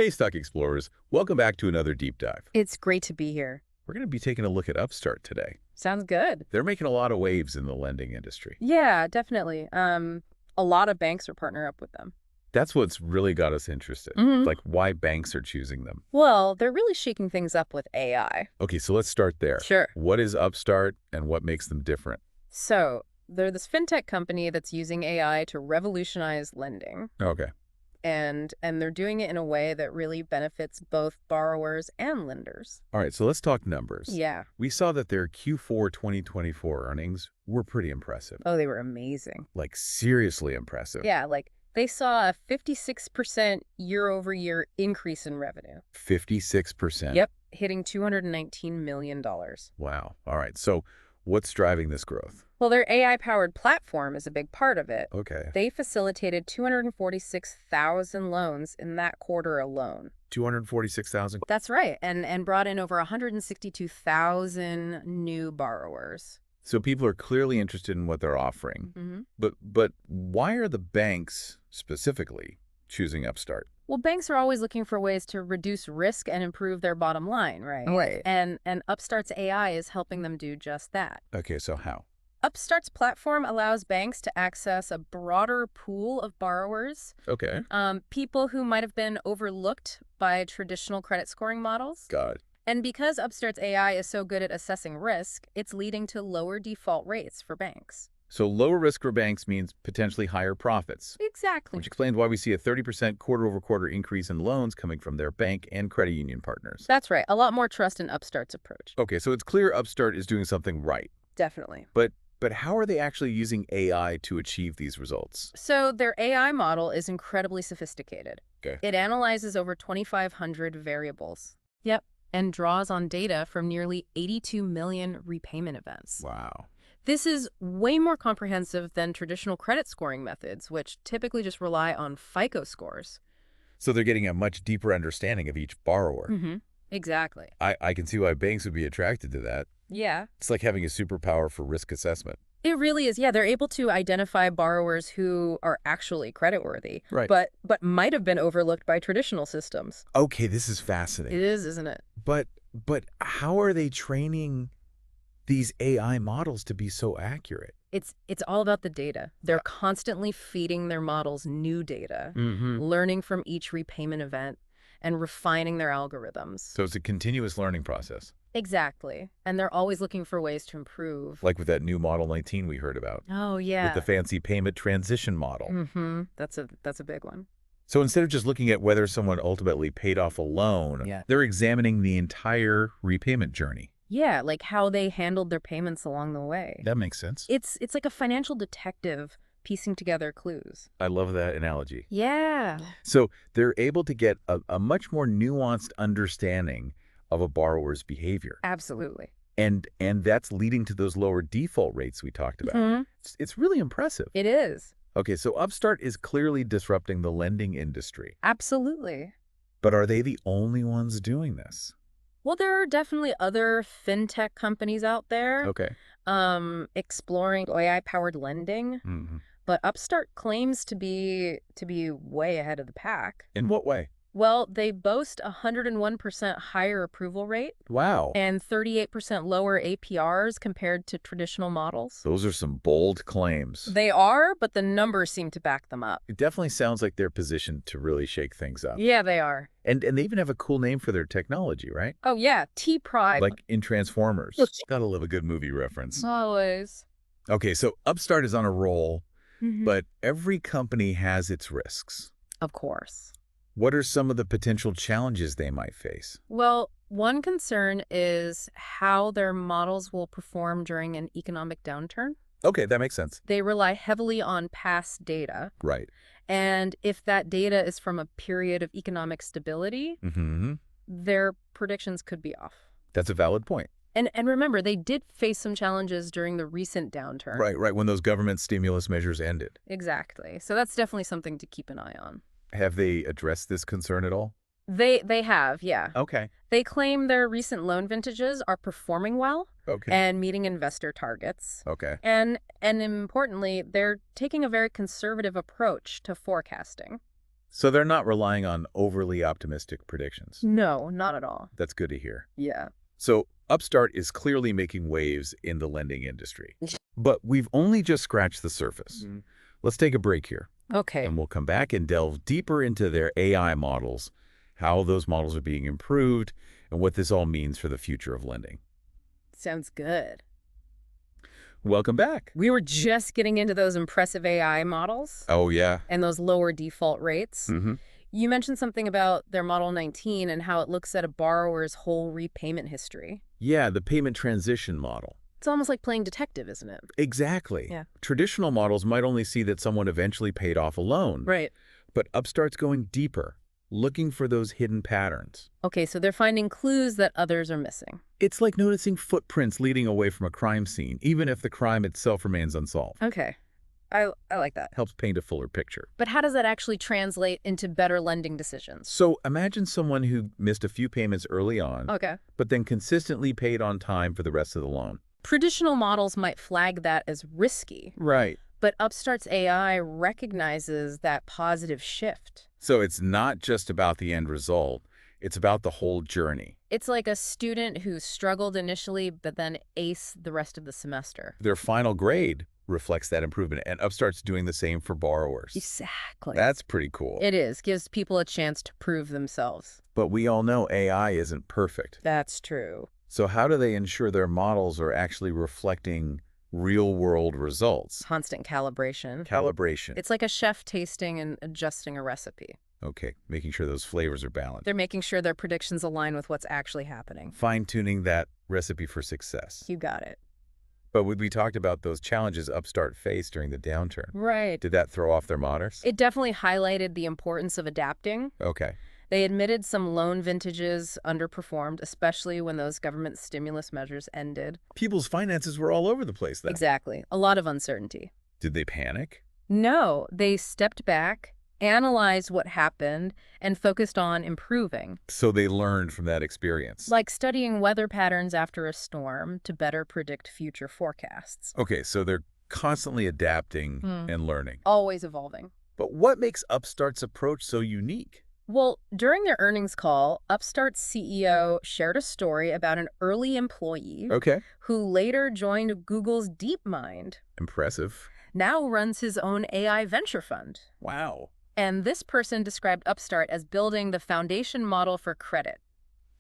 Hey, Stock Explorers. Welcome back to another deep dive. It's great to be here. We're going to be taking a look at Upstart today. Sounds good. They're making a lot of waves in the lending industry. Yeah, definitely. A lot of banks are partnering up with them. That's what's really got us interested, Mhm. like why banks are choosing them. Well, they're really shaking things up with AI. Okay, so let's start there. Sure. What is Upstart and what makes them different? So, they're this fintech company that's using AI to revolutionize lending. Okay. And they're doing it in a way that really benefits both borrowers and lenders. All right, so let's talk numbers. Yeah. We saw that their Q4 2024 earnings were pretty impressive. Oh, they were amazing. Like, seriously impressive. Yeah, like they saw a 56% year-over-year increase in revenue. 56%? Yep, hitting $219 million. Wow. All right, so what's driving this growth? Well, their AI-powered platform is a big part of it. Okay. They facilitated 246,000 loans in that quarter alone. 246,000? That's right, and brought in over 162,000 new borrowers. So people are clearly interested in what they're offering. Mm-hmm. But why are the banks specifically choosing Upstart? Well, banks are always looking for ways to reduce risk and improve their bottom line, right? Right. And Upstart's AI is helping them do just that. Okay, so how? Upstart's platform allows banks to access a broader pool of borrowers, Okay. people who might have been overlooked by traditional credit scoring models. Got it. And because Upstart's AI is so good at assessing risk, it's leading to lower default rates for banks. So lower risk for banks means potentially higher profits, Exactly. which explains why we see a 30% quarter-over-quarter increase in loans coming from their bank and credit union partners. That's right. A lot more trust in Upstart's approach. Okay, so it's clear Upstart is doing something right. Definitely. But how are they actually using AI to achieve these results? So their AI model is incredibly sophisticated. Okay. It analyzes over 2,500 variables. Yep. And draws on data from nearly 82 million repayment events. Wow. This is way more comprehensive than traditional credit scoring methods, which typically just rely on FICO scores. So they're getting a much deeper understanding of each borrower. Mm-hmm. Exactly. I can see why banks would be attracted to that. Yeah. It's like having a superpower for risk assessment. It really is. Yeah, they're able to identify borrowers who are actually creditworthy, Right. but might have been overlooked by traditional systems. Okay, this is It fascinating. is, isn't it? But how are they training these AI models to be so accurate? It's all about the data. They're constantly feeding their models new data, Mm-hmm. learning from each repayment event, and refining their algorithms. So it's a continuous learning process, Exactly. And they're always looking for ways to improve. like with that new Model 19 we heard about, Oh, yeah. with the fancy payment transition model. Mm-hmm. That's a big one. So instead of just looking at whether someone ultimately paid off a loan, Yeah. they're examining the entire repayment journey. Yeah, like how they handled their payments along the way. That makes sense. It's like a financial detective piecing together clues. I love that analogy. Yeah. So they're able to get a much more nuanced understanding of a borrower's behavior. Absolutely. And that's leading to those lower default rates we talked about. Mhm. It's really impressive. It is. Okay, so Upstart is clearly disrupting the lending industry. Absolutely. But are they the only ones doing this? Well, there are definitely other fintech companies out there Okay. exploring AI-powered lending, Mhm. but Upstart claims to be way ahead of the pack. In what way? Well, they boast a 101% higher approval rate Wow. and 38% lower APRs compared to traditional models. Those are some bold claims. They are, but the numbers seem to back them up. It definitely sounds like they're positioned to really shake things up. Yeah, they are. And they even have a cool name for their technology, right? Oh, yeah, T-Pride. Like in Transformers. Yes. Gotta love a good movie reference. Always. Okay, so Upstart is on a roll, Mhm. but every company has its risks. Of course. What are some of the potential challenges they might face? Well, one concern is how their models will perform during an economic downturn. Okay, that makes sense. They rely heavily on past data, Right. and if that data is from a period of economic stability, Mm-hmm. their predictions could be off. That's a valid point. And remember, they did face some challenges during the recent downturn. Right, when those government stimulus measures ended. Exactly. So that's definitely something to keep an eye on. Have they addressed this concern at all? They have, yeah. Okay. They claim their recent loan vintages are performing well Okay. and meeting investor targets. Okay. And importantly, they're taking a very conservative approach to forecasting. So they're not relying on overly optimistic predictions. No, not at all. That's good to hear. Yeah. So Upstart is clearly making waves in the lending industry. But we've only just scratched the surface. Let's take a break here, Okay. and we'll come back and delve deeper into their AI models, how those models are being improved, and what this all means for the future of lending. Sounds good. Welcome back. We were just getting into those impressive AI models Oh, yeah. and those lower default rates. You mentioned something about their Model 19 and how it looks at a borrower's whole repayment history. Yeah, the payment transition model. It's almost like playing detective, isn't it? Exactly. Yeah. Traditional models might only see that someone eventually paid off a loan. Right. But Upstart's going deeper, looking for those hidden patterns. Okay, so they're finding clues that others are missing. It's like noticing footprints leading away from a crime scene, even if the crime itself remains unsolved. Okay. I like that. Helps paint a fuller picture. But how does that actually translate into better lending decisions? So imagine someone who missed a few payments early on, Okay. but then consistently paid on time for the rest of the loan. Traditional models might flag that as risky, Right. but Upstart's AI recognizes that positive shift. So it's not just about the end result, it's about the whole journey. It's like a student who struggled initially, but then aced the rest of the semester. Their final grade reflects that improvement, and Upstart's doing the same for borrowers. Exactly. That's pretty cool. It is. Gives people a chance to prove themselves. But we all know AI isn't perfect. That's true. So how do they ensure their models are actually reflecting real-world results? Constant calibration. Calibration. It's like a chef tasting and adjusting a recipe. Okay, making sure those flavors are balanced. They're making sure their predictions align with what's actually happening. Fine-tuning that recipe for success. You got it. But we talked about those challenges Upstart faced during the downturn. Right. Did that throw off their models? It definitely highlighted the importance of adapting. Okay. They admitted some loan vintages underperformed, especially when those government stimulus measures ended. People's finances were all over the place then. Exactly. A lot of uncertainty. Did they panic? No, they stepped back, analyzed what happened, and focused on improving. So they learned from that experience. Like studying weather patterns after a storm to better predict future forecasts. Okay, so they're constantly adapting Hmm. and learning. Always evolving. But what makes Upstart's approach so unique? Well, during their earnings call, Upstart's CEO shared a story about an early employee Okay. who later joined Google's DeepMind, Impressive. now runs his own AI venture fund. Wow. And this person described Upstart as building the foundation model for credit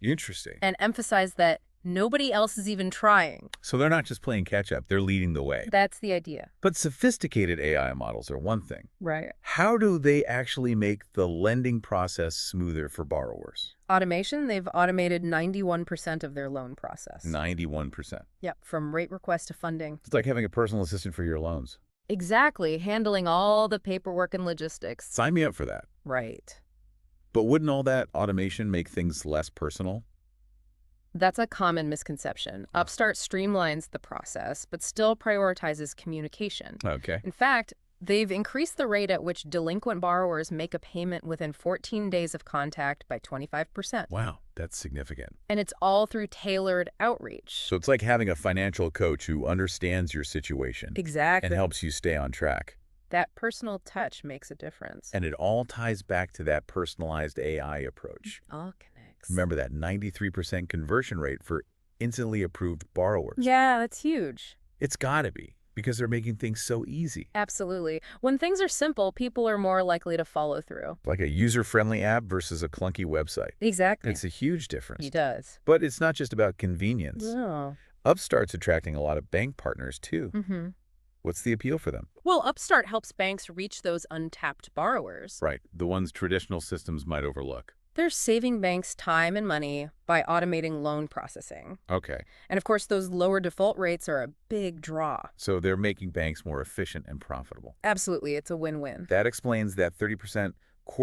Interesting. and emphasized that nobody else is even trying. So they're not just playing catch-up, they're leading the way. That's the idea. But sophisticated AI models are one thing. Right. How do they actually make the lending process smoother for borrowers? Automation, they've automated 91% of their loan process. 91%. Yep, from rate request to funding. It's like having a personal assistant for your loans. Exactly, handling all the paperwork and logistics. Sign me up for that. Right. But wouldn't all that automation make things less personal? That's a common misconception. Upstart streamlines the process, but still prioritizes communication. Okay. In fact, they've increased the rate at which delinquent borrowers make a payment within 14 days of contact by 25%. Wow, that's significant. And it's all through tailored outreach. So it's like having a financial coach who understands your situation Exactly. and helps you stay on track. That personal touch makes a difference. And it all ties back to that personalized AI approach. All connects. Remember that 93% conversion rate for instantly approved borrowers. Yeah, that's huge. It's gotta be, because they're making things so easy. Absolutely. When things are simple, people are more likely to follow through. Like a user-friendly app versus a clunky website. Exactly. It's a huge difference. He does. But it's not just about convenience. Oh. Upstart's attracting a lot of bank partners, too. Mm-hmm. What's the appeal for them? Well, Upstart helps banks reach those untapped borrowers. Right, the ones traditional systems might overlook. They're saving banks time and money by automating loan processing. Okay, And of course, those lower default rates are a big draw. so they're making banks more efficient and profitable. Absolutely, it's a win-win. That explains that 30%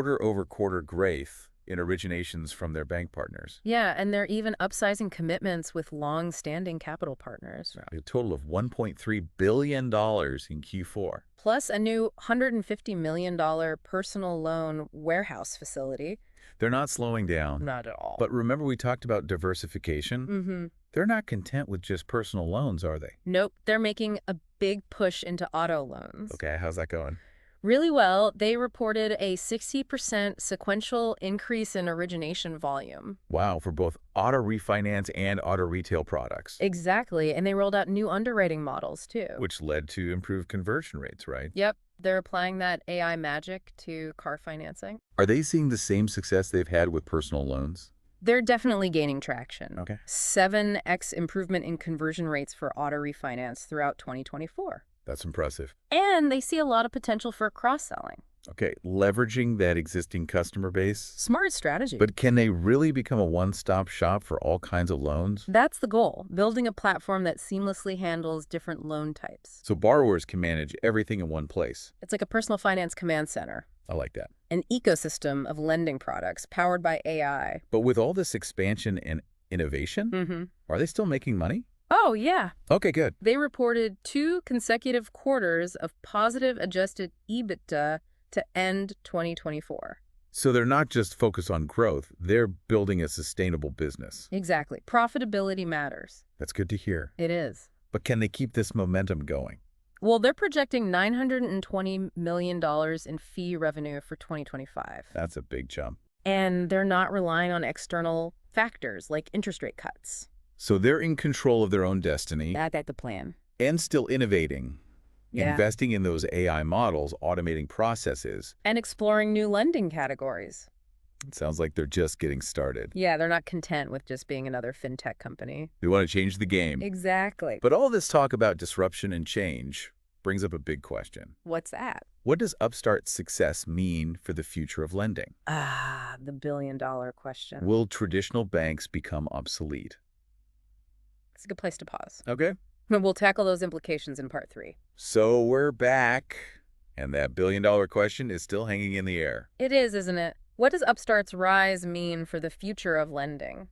quarter-over-quarter growth in originations from their bank partners. Yeah, and they're even upsizing commitments with long-standing capital partners. A total of $1.3 billion in Q4. Plus a new $150 million personal loan warehouse facility. They're not slowing down. Not at all. But remember we talked about diversification? Mm-hmm. They're not content with just personal loans, are they? Nope, they're making a big push into auto loans. Okay, how's that going? Really well. They reported a 60% sequential increase in origination volume. Wow, for both auto refinance and auto retail products, Exactly. And they rolled out new underwriting models, too. which led to improved conversion rates, right? Yep. They're applying that AI magic to car financing. Are they seeing the same success they've had with personal loans? They're definitely gaining traction. Okay. 7x improvement in conversion rates for auto refinance throughout 2024. That's impressive. And they see a lot of potential for cross-selling. Okay, leveraging that existing customer base. Smart strategy. But can they really become a one-stop shop for all kinds of loans? That's the goal, building a platform that seamlessly handles different loan types. So borrowers can manage everything in one place. It's like a personal finance command center, I like that. an ecosystem of lending products powered by AI. But with all this expansion and innovation, are they still making money? Oh, yeah. Okay, good. They reported 2 consecutive quarters of positive adjusted EBITDA to end 2024. So they're not just focused on growth, they're building a sustainable business. Exactly. Profitability matters. That's good to hear. It is. But can they keep this momentum going? Well, they're projecting $920 million in fee revenue for 2025. That's a big jump. And they're not relying on external factors like interest rate cuts. So they're in control of their own destiny That's the plan. and still innovating, Yeah. investing in those AI models, automating processes. And exploring new lending categories. It sounds like they're just getting started. Yeah, they're not content with just being another fintech company. They want to change the game. Exactly. But all this talk about disruption and change brings up a big question. What's that? What does Upstart's success mean for the future of lending? The billion-dollar question. Will traditional banks become obsolete? It's a good place to pause. Okay. We'll tackle those implications in part 3. So we're back, and that billion-dollar question is still hanging in the air. It is, isn't it? What does Upstart's rise mean for the future of lending?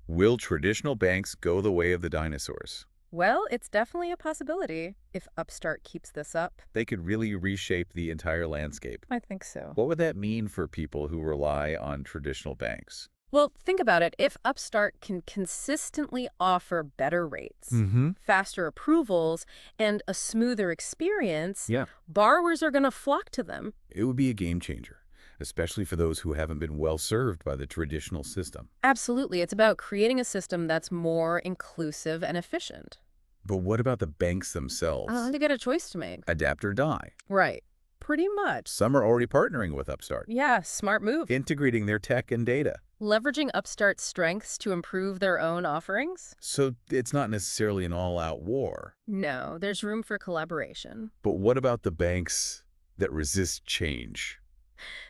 Will traditional banks go the way of the dinosaurs? Well, it's definitely a possibility if Upstart keeps this up. They could really reshape the entire landscape. I think so. What would that mean for people who rely on traditional banks? Well, think about it. If Upstart can consistently offer better rates, faster approvals, and a smoother experience, borrowers are going to flock to them. It would be a game changer, especially for those who haven't been well served by the traditional system. Absolutely. It's about creating a system that's more inclusive and efficient. But what about the banks themselves? They got a choice to make. Adapt or die. Right. Pretty much. Some are already partnering with Upstart, Yeah, smart move. integrating their tech and data. Leveraging Upstart's strengths to improve their own offerings? So it's not necessarily an all-out war. No, there's room for collaboration. But what about the banks that resist change?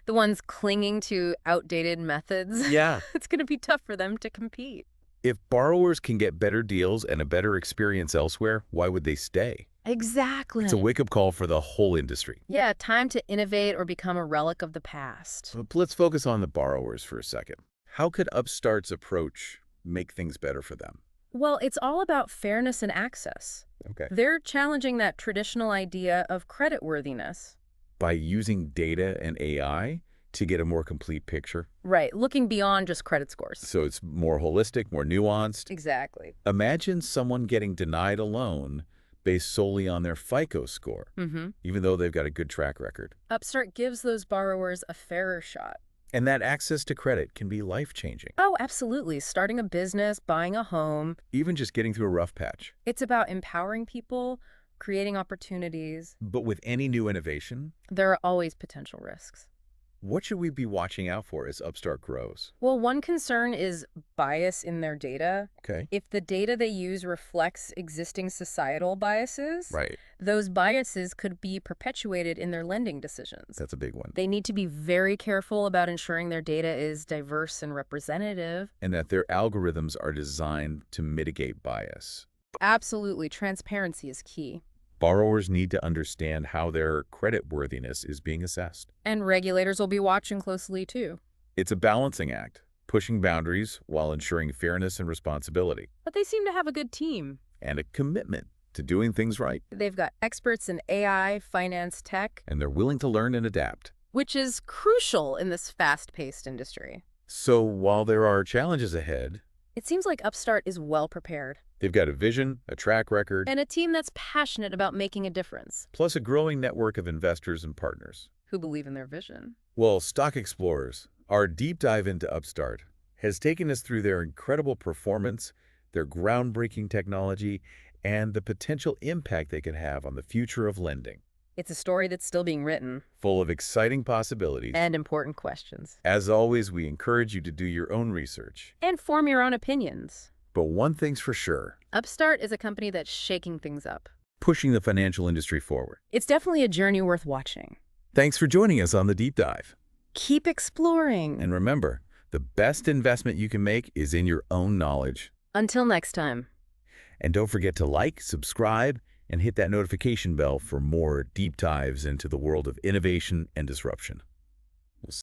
The ones clinging to outdated methods? Yeah. It's going to be tough for them to compete. If borrowers can get better deals and a better experience elsewhere, why would they stay? Exactly. It's a wake-up call for the whole industry. Yeah, time to innovate or become a relic of the past. But let's focus on the borrowers for a second. How could Upstart's approach make things better for them? Well, it's all about fairness and access. Okay. They're challenging that traditional idea of creditworthiness. By using data and AI to get a more complete picture. Right, looking beyond just credit scores. So it's more holistic, more nuanced. Exactly. Imagine someone getting denied a loan based solely on their FICO score, even though they've got a good track record. Upstart gives those borrowers a fairer shot. And that access to credit can be life-changing. Oh, absolutely. Starting a business, buying a home. Even just getting through a rough patch. It's about empowering people, creating opportunities. But with any new innovation, There are always potential risks. what should we be watching out for as Upstart grows? Well, one concern is bias in their data. Okay. If the data they use reflects existing societal biases, Right. those biases could be perpetuated in their lending decisions. That's a big one. They need to be very careful about ensuring their data is diverse and representative. And that their algorithms are designed to mitigate bias. Absolutely, transparency is key. Borrowers need to understand how their creditworthiness is being assessed. And regulators will be watching closely too. It's a balancing act, pushing boundaries while ensuring fairness and responsibility, But they seem to have a good team. and a commitment to doing things right. They've got experts in AI, finance, tech, And they're willing to learn and adapt. which is crucial in this fast-paced industry. So while there are challenges ahead, It seems like Upstart is well prepared. They've got a vision, a track record, And a team that's passionate about making a difference, plus a growing network of investors and partners. who believe in their vision. Well, Stock Explorers, our deep dive into Upstart, has taken us through their incredible performance, their groundbreaking technology, and the potential impact they can have on the future of lending. It's a story that's still being written. Full of exciting possibilities. And important questions. As always, we encourage you to do your own research. And form your own opinions. But one thing's for sure. Upstart is a company that's shaking things up. Pushing the financial industry forward. It's definitely a journey worth watching. Thanks for joining us on the Deep Dive. Keep exploring. And remember, the best investment you can make is in your own knowledge. Until next time. And don't forget to like, subscribe, and hit that notification bell for more deep dives into the world of innovation and disruption.